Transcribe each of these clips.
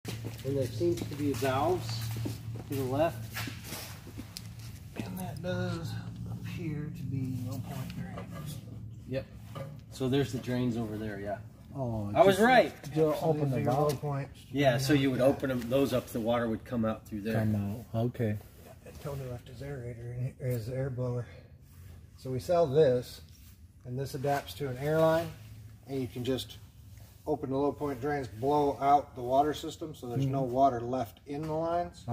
And there seems to be valves to the left. And that does appear to be low point drains. Yep. So there's the drains over there, yeah. Oh, I was right. Just open the valve points. Yeah, so you would open them, those up, the water would come out through there. Come out, okay. And Tony left his aerator in here, or his air blower. So we sell this, and this adapts to an airline, and you can just open the low point drains, blow out the water system, so there's no water left in the lines,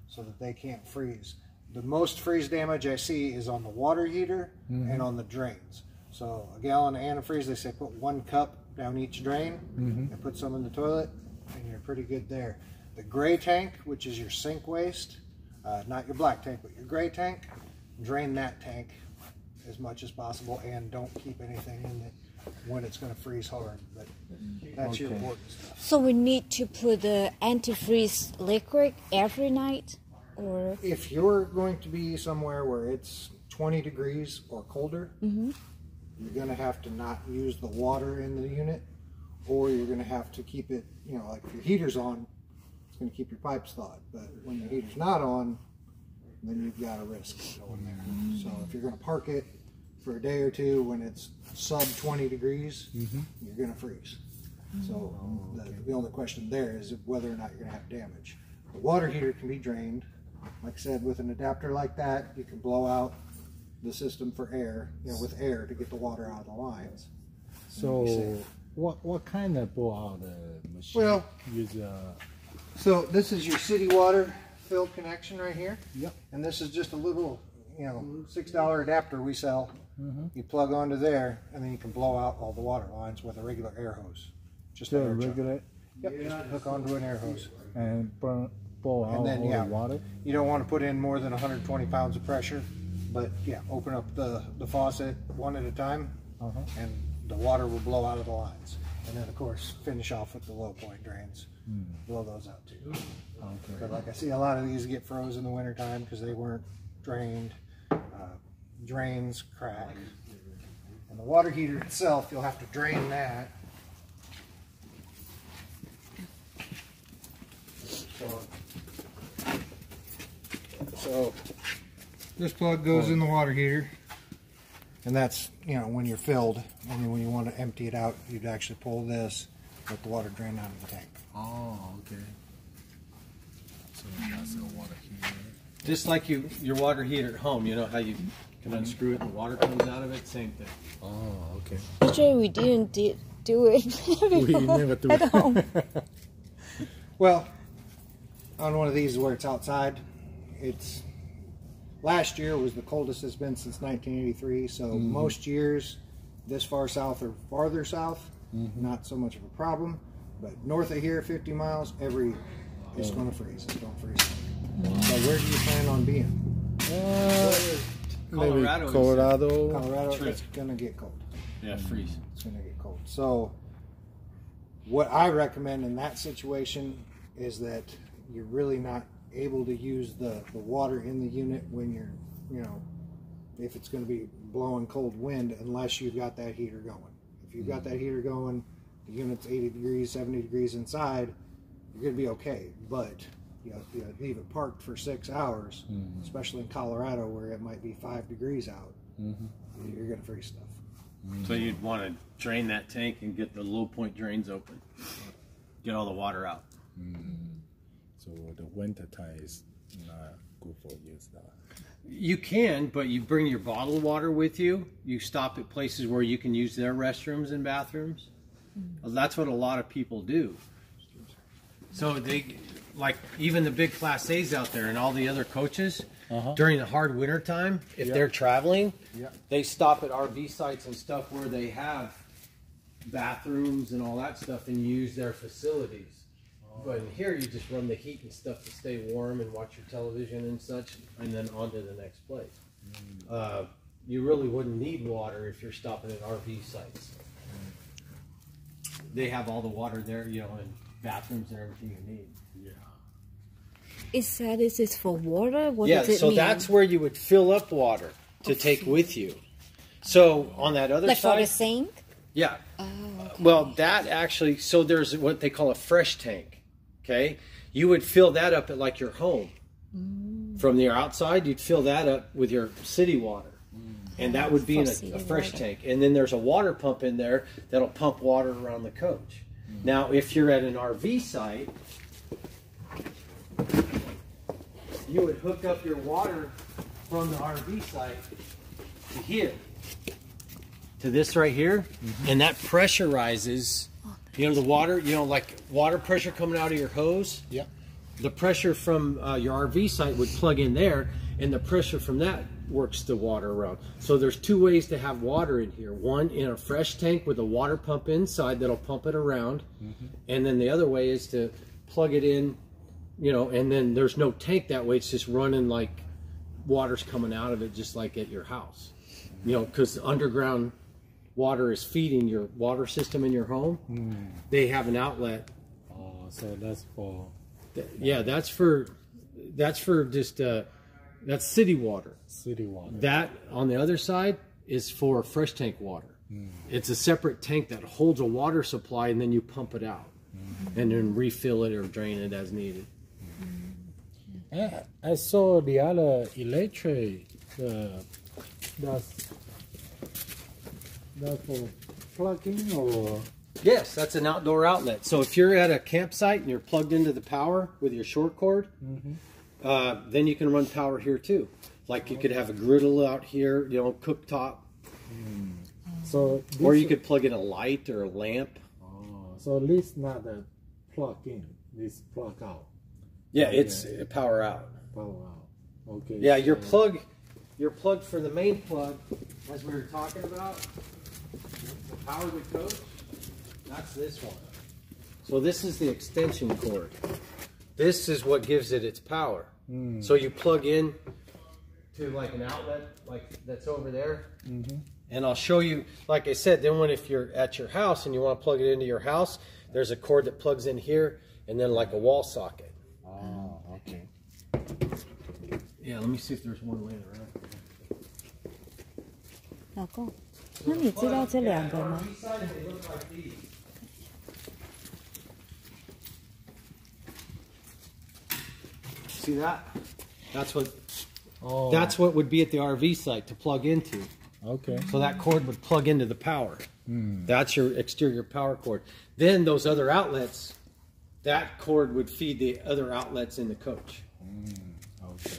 so that they can't freeze. The most freeze damage I see is on the water heater and on the drains. So a gallon of antifreeze, they say put 1 cup down each drain and put some in the toilet, and you're pretty good there. The gray tank, which is your sink waste, not your black tank, but your gray tank, drain that tank as much as possible, and don't keep anything in it when it's going to freeze hard. But that's your important stuff. So we need to put the antifreeze liquid every night, or if you're going to be somewhere where it's 20 degrees or colder, you're going to have to not use the water in the unit, or you're going to have to keep it, you know, like if your heater's on, it's going to keep your pipes thawed. But when the heater's not on, then you've got a risk going there. So if you're going to park it for a day or two when it's sub 20 degrees, you're going to freeze. So the only question there is whether or not you're going to have damage. The water heater can be drained. Like I said, with an adapter like that, you can blow out the system for air, you know, with air to get the water out of the lines. So what kind of blowout machine? Well, so this is your city water fill connection right here. Yep. And this is just a little, you know, $6 adapter we sell. You plug onto there, and then you can blow out all the water lines with a regular air hose. Just a regular. Yep. Just hook onto an air hose. And blow out all the water. You don't want to put in more than 120 pounds of pressure, but yeah, open up the faucet one at a time, and the water will blow out of the lines. And then of course finish off with the low point drains. Blow those out too. But like I see a lot of these get froze in the winter time because they weren't drained. Drains crack. And the water heater itself, you'll have to drain that. So this plug goes in the water heater, and that's, you know, when you're filled, and then when you want to empty it out, you'd actually pull this, let the water drain out of the tank. Oh, okay. So that's the water heater. Just like your water heater at home, you know how you can unscrew it and the water comes out of it? Same thing. Oh, okay. actually we didn't do it We never do at it. home. Well, on one of these where it's outside, it's last year was the coldest it's been since 1983. So most years this far south or farther south, not so much of a problem. But north of here, 50 miles, it's going to freeze. It's going to freeze. So where do you plan on being? Colorado. Colorado, it's going to get cold. Yeah, freeze. It's going to get cold. So what I recommend in that situation is that you're really not able to use the water in the unit when you're, you know, if it's going to be blowing cold wind, unless you've got that heater going. If you've got that heater going, the unit's 80 degrees, 70 degrees inside, you're going to be okay. But you leave it parked for 6 hours, especially in Colorado where it might be 5 degrees out, you're going to freeze stuff. So you'd want to drain that tank and get the low point drains open. Get all the water out. So the winter time is not good for use that. You can, but you bring your bottled water with you. You stop at places where you can use their restrooms and bathrooms. That's what a lot of people do. So they, like even the big Class A's out there and all the other coaches, during the hard winter time, if they're traveling, they stop at RV sites and stuff where they have bathrooms and all that stuff and use their facilities. But in here, you just run the heat and stuff to stay warm and watch your television and such, and then on to the next place. You really wouldn't need water if you're stopping at RV sites. They have all the water there, you know, and bathrooms and everything you need. Is this for water? What does it so mean? that's where you would fill up water to take with you. So on that other like side, for the sink? yeah. Oh, okay. Well, that actually, so there's what they call a fresh tank. okay, you would fill that up at like your home. From the outside, you'd fill that up with your city water. And that would be in a fresh tank. And then there's a water pump in there that'll pump water around the coach. Now, if you're at an RV site, you would hook up your water from the RV site to here, to this right here, and that pressurizes, you know, the water, you know, like water pressure coming out of your hose. Yeah. The pressure from your RV site would plug in there, and the pressure from that works the water around. So there's two ways to have water in here. One in a fresh tank with a water pump inside that'll pump it around, and then the other way is to plug it in, you know, and then there's no tank that way. It's just running like water's coming out of it, just like at your house, you know, because underground water is feeding your water system in your home. They have an outlet. Oh, so that's for... Yeah, that's for just that's city water. City water. That on the other side is for fresh tank water. It's a separate tank that holds a water supply, and then you pump it out and then refill it or drain it as needed. I saw the other electric, that's for plugging or... Yes, that's an outdoor outlet. So if you're at a campsite and you're plugged into the power with your short cord, then you can run power here too. Like you could have a griddle out here, you know, cooktop. So or you could plug in a light or a lamp. Oh, so this not a plug in, this plug out. Yeah, it's power out. Power out. Okay. Yeah, your plug for the main plug, as we were talking about, the power of the coach, that's this one. So this is the extension cord. This is what gives it its power. So you plug in to like an outlet like that's over there. And I'll show you, like I said, then if you're at your house and you want to plug it into your house, there's a cord that plugs in here and then like a wall socket. Oh, okay. Yeah, let me see if there's one laying around. 老公，那你知道这两个吗？ See that? That's what would be at the RV site to plug into. Okay. So that cord would plug into the power. That's your exterior power cord. Then those other outlets, that cord would feed the other outlets in the coach. Okay.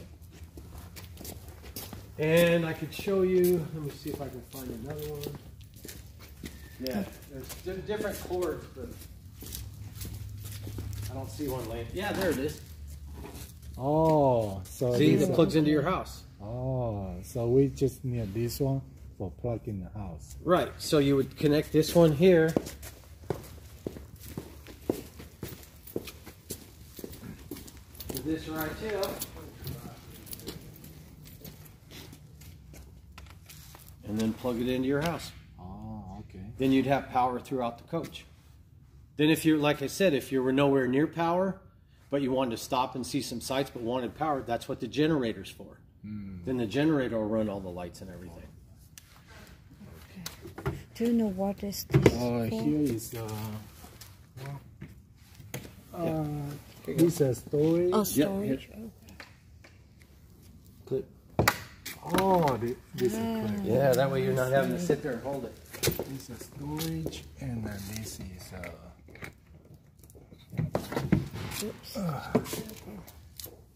And I could show you, let me see if I can find another one. Yeah, there's different cords, but I don't see one laying. Yeah, there it is. Oh, so See, it plugs into your house. Oh, so we just need this one for plugging the house. Right, so you would connect this one here. With this right here. And then plug it into your house. Oh, okay. Then you'd have power throughout the coach. Then if you're, like I said, if you were nowhere near power, but you wanted to stop and see some sights but wanted power, that's what the generator's for. Then the generator will run all the lights and everything. Okay. Do you know what is this for? Here is this is storage. Oh, storage. Yeah, Okay. Oh, this is clear. Yeah, that way you're not having to sit there and hold it. This is storage, and then this is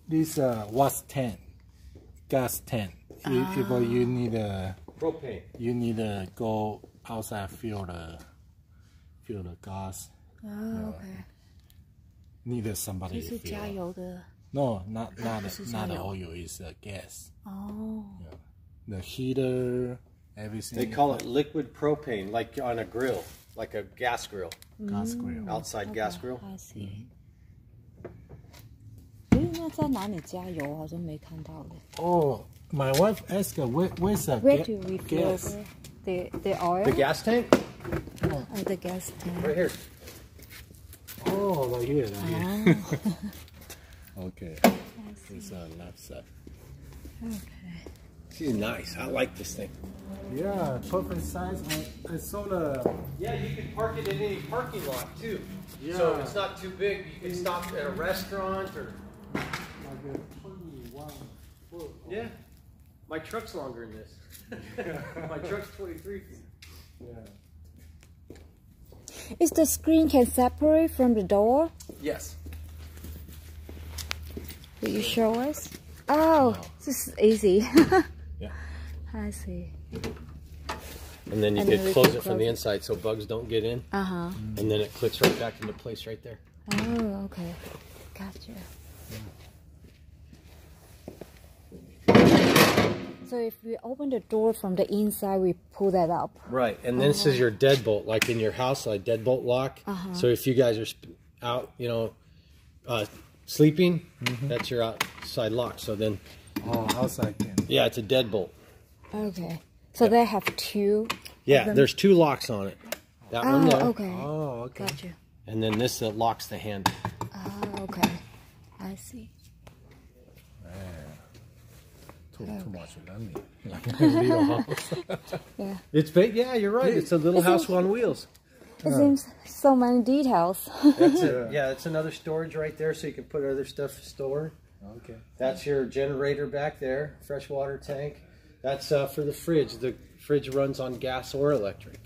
this was tank, gas tank. If you need Propane. you need to go outside fill the gas. Oh, okay. Need somebody 这 to 是加 fill. 油的。 No, not the 加油。 oil. Is gas. 哦。 The heater, everything. They call it liquid propane, like on a grill, like a gas grill, gas grill. outside gas grill. I see. 诶，那在哪里加油？好像没看到嘞。 Oh, my wife asked, where's the Where do we refill gas? the oil? The gas tank? Oh, the gas tank. Right here. Oh, right here. Ah. Okay. It's left side. Okay. She's nice. I like this thing. Yeah, perfect size. I saw the. Yeah, you can park it in any parking lot too. Yeah. So it's not too big. You can stop at a restaurant or. Like a 21 foot. Yeah. My truck's longer than this. My truck's 23 feet. Yeah. Is the screen can separate from the door? Yes. Will you show us? Oh, this is easy. Yeah. I see. And then you And can then we close can it from close the it. inside so bugs don't get in. Uh-huh. And then it clicks right back into place right there. Oh, okay. Gotcha. So if we open the door from the inside, we pull that up. Right, and this is your deadbolt, like in your house, like deadbolt lock. So if you guys are out, you know, sleeping, that's your outside lock. So then, Outside can. yeah, it's a deadbolt. Okay. So they have two. Yeah, there's two locks on it. That one there, okay. Oh, okay. Gotcha. and then this locks the handle. Oh, okay. I see. Too much running. Like a little house. Yeah. It's big. Yeah, you're right. It's a little house on wheels. It seems so many details. That's it. Yeah, it's another storage right there, so you can put other stuff stored. Okay. That's your generator back there, freshwater tank. That's for the fridge. The fridge runs on gas or electric.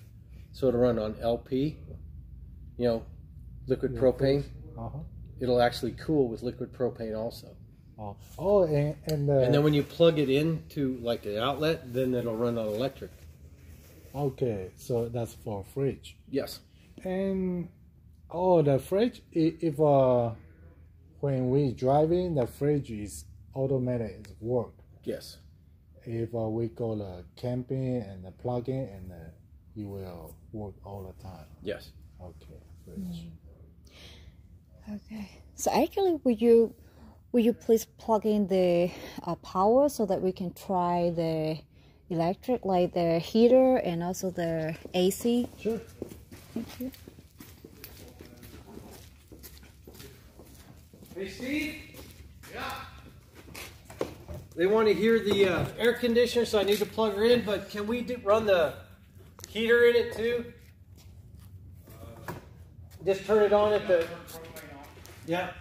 So it'll run on LP, you know, liquid propane. It'll actually cool with liquid propane also. Oh, and And then when you plug it into like an outlet, then it'll run on electric. okay, so that's for fridge. Yes. And the fridge, if when we driving, the fridge is automatic, it's work. Yes. If we go to camping and plug in, and it will work all the time. Yes. Okay, fridge. Okay. So actually, will you please plug in the power so that we can try the electric, like the heater and also the AC? Sure. Thank you. Hey, Steve? Yeah? They want to hear the air conditioner, so I need to plug her in, but can we run the heater in it too? Just turn it on at the... Yeah.